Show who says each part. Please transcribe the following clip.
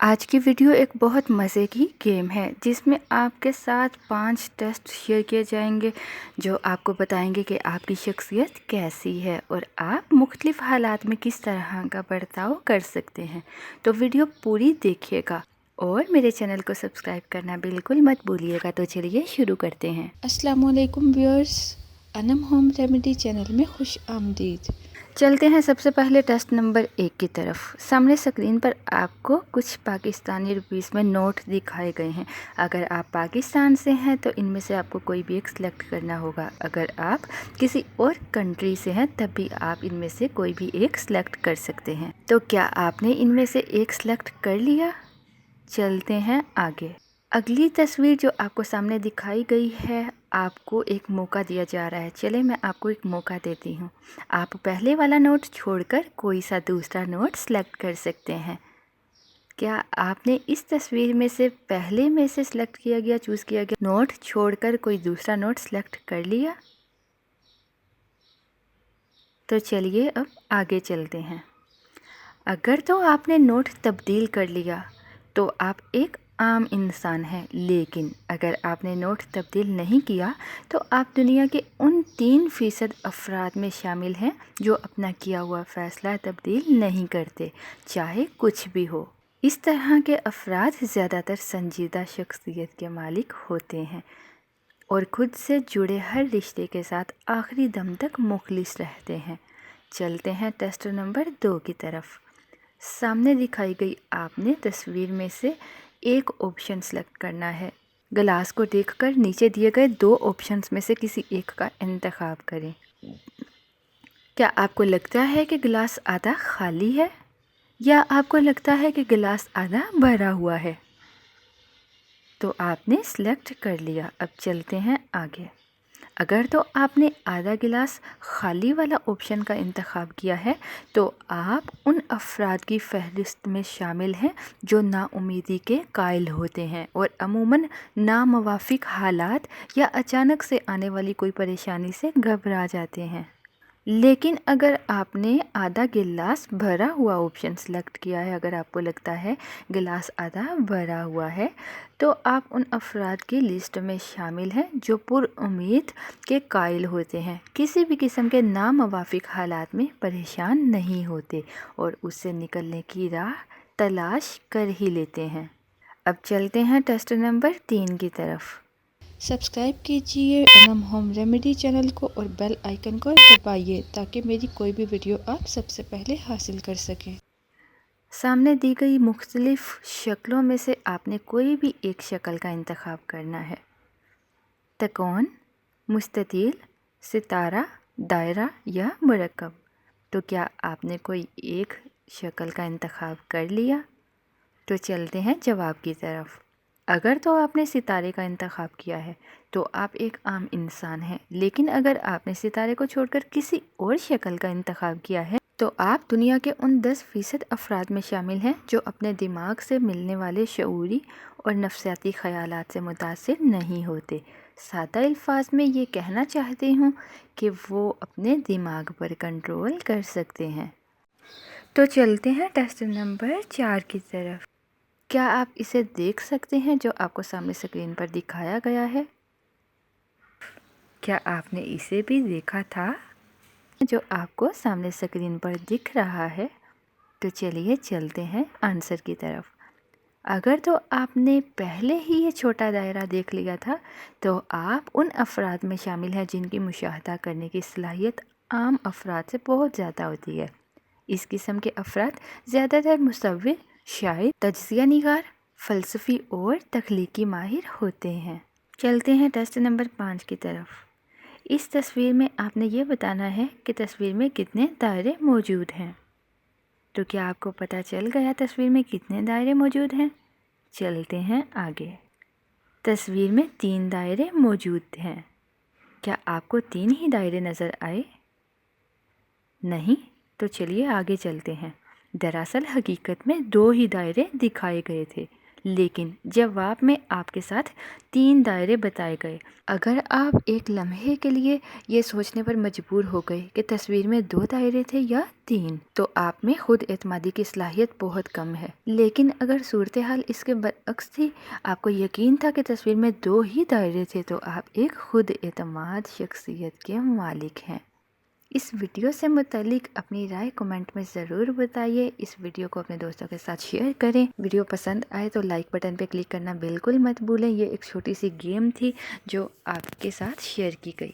Speaker 1: आज की वीडियो एक बहुत मज़े की गेम है जिसमें आपके साथ 5 टेस्ट शेयर किए जाएंगे जो आपको बताएंगे कि आपकी शख्सियत कैसी है और आप मुख्तलिफ़ हालात में किस तरह का बर्ताव कर सकते हैं। तो वीडियो पूरी देखिएगा और मेरे चैनल को सब्सक्राइब करना बिल्कुल मत भूलिएगा। तो चलिए शुरू करते हैं।
Speaker 2: अस्सलाम वालेकुम viewers, Anam home remedy channel में खुश आमदीद।
Speaker 1: चलते हैं सबसे पहले टेस्ट नंबर 1 की तरफ। सामने स्क्रीन पर आपको कुछ पाकिस्तानी रुपीस में नोट दिखाए गए हैं। अगर आप पाकिस्तान से हैं तो इनमें से आपको कोई भी एक सिलेक्ट करना होगा। अगर आप किसी और कंट्री से हैं तब भी आप इनमें से कोई भी एक सिलेक्ट कर सकते हैं। तो क्या आपने इनमें से एक सिलेक्ट कर लिया? चलते हैं आगे। अगली तस्वीर जो आपको सामने दिखाई गई है, आपको एक मौका दिया जा रहा है। चले मैं आपको एक मौका देती हूँ। आप पहले वाला नोट छोड़कर कोई सा दूसरा नोट सेलेक्ट कर सकते हैं। क्या आपने इस तस्वीर में से पहले में से सिलेक्ट किया गया चूज़ किया गया नोट छोड़कर कोई दूसरा नोट सेलेक्ट कर लिया? तो चलिए अब आगे चलते हैं। अगर तो आपने नोट तब्दील कर लिया तो आप एक आम इंसान हैं, लेकिन अगर आपने नोट तब्दील नहीं किया तो आप दुनिया के उन 3% अफराद में शामिल हैं जो अपना किया हुआ फ़ैसला तब्दील नहीं करते, चाहे कुछ भी हो। इस तरह के अफराद ज़्यादातर संजीदा शख्सियत के मालिक होते हैं और खुद से जुड़े हर रिश्ते के साथ आखिरी दम तक मुखलिस रहते हैं। चलते हैं टेस्ट नंबर 2 की तरफ। सामने दिखाई गई आपने तस्वीर में से एक ऑप्शन सेलेक्ट करना है। गिलास को देखकर नीचे दिए गए 2 ऑप्शंस में से किसी एक का इंतखाब करें। क्या आपको लगता है कि गिलास आधा खाली है या आपको लगता है कि गिलास आधा भरा हुआ है? तो आपने सेलेक्ट कर लिया। अब चलते हैं आगे। अगर तो आपने आधा गिलास खाली वाला ऑप्शन का इंतखाब किया है तो आप उन अफराद की फहरिस्त में शामिल हैं जो नाउमीदी के कायल होते हैं और अमूमन नामुवाफिक हालात या अचानक से आने वाली कोई परेशानी से घबरा जाते हैं। लेकिन अगर आपने आधा गिलास भरा हुआ ऑप्शन सेलेक्ट किया है, अगर आपको लगता है गिलास आधा भरा हुआ है, तो आप उन अफराद की लिस्ट में शामिल हैं जो पुरुम्मीद के कायल होते हैं, किसी भी किस्म के नामुवाफिक हालात में परेशान नहीं होते और उससे निकलने की राह तलाश कर ही लेते हैं। अब चलते हैं टेस्ट नंबर 3 की तरफ।
Speaker 2: सब्सक्राइब कीजिए अनम होम रेमेडी चैनल को और बेल आइकन को दबाइए ताकि मेरी कोई भी वीडियो आप सबसे पहले हासिल कर सकें।
Speaker 1: सामने दी गई मुख्तलिफ़ शक्लों में से आपने कोई भी एक शक्ल का इंतखाब करना है। तकोन, मुस्ततील, सितारा, दायरा या मुरक्कब। तो क्या आपने कोई एक शक्ल का इंतखाब कर लिया? तो चलते हैं जवाब की तरफ। अगर तो आपने सितारे का इंतखाब किया है तो आप एक आम इंसान हैं, लेकिन अगर आपने सितारे को छोड़कर किसी और शक्ल का इंतखाब किया है तो आप दुनिया के उन 10% अफराद में शामिल हैं जो अपने दिमाग से मिलने वाले शऊरी और नफसियाती ख़यालात से मुतासिर नहीं होते। सादा अल्फाज में ये कहना चाहती हूँ कि वो अपने दिमाग पर कंट्रोल कर सकते हैं। तो चलते हैं टेस्ट नंबर 4 की तरफ। क्या आप इसे देख सकते हैं जो आपको सामने स्क्रीन पर दिखाया गया है? क्या आपने इसे भी देखा था जो आपको सामने स्क्रीन पर दिख रहा है? तो चलिए चलते हैं आंसर की तरफ। अगर तो आपने पहले ही ये छोटा दायरा देख लिया था तो आप उन अफराद में शामिल हैं जिनकी मुशाहदा करने की सलाहियत आम अफराद से बहुत ज़्यादा होती है। इस किस्म के अफराद ज़्यादातर मुसव्विर, शायर, तज्ज़िया निगार, फ़लसफ़ी और तख्लीकी माहिर होते हैं। चलते हैं टेस्ट नंबर 5 की तरफ। इस तस्वीर में आपने ये बताना है कि तस्वीर में कितने दायरे मौजूद हैं। तो क्या आपको पता चल गया तस्वीर में कितने दायरे मौजूद हैं? चलते हैं आगे। तस्वीर में 3 दायरे मौजूद हैं। क्या आपको 3 ही दायरे नज़र आए? नहीं? तो चलिए आगे चलते हैं। दरअसल हकीकत में 2 ही दायरे दिखाए गए थे, لیکن جواب میں آپ کے ساتھ 3 دائرے بتائے گئے۔ اگر آپ ایک لمحے کے لیے یہ سوچنے پر مجبور ہو گئے کہ تصویر میں 2 دائرے تھے یا 3 تو آپ میں خود اعتمادی کی صلاحیت بہت کم ہے۔ لیکن اگر صورتحال اس کے برعکس تھی، آپ کو یقین تھا کہ تصویر میں 2 ہی دائرے تھے، تو آپ ایک خود اعتماد شخصیت کے مالک ہیں۔ اس ویڈیو سے متعلق اپنی رائے کمنٹ میں ضرور بتائیے۔ اس ویڈیو کو اپنے دوستوں کے ساتھ شیئر کریں۔ ویڈیو پسند آئے تو لائک بٹن پہ کلک کرنا بالکل مت بھولیں۔ یہ ایک چھوٹی سی گیم تھی جو آپ کے ساتھ شیئر کی گئی۔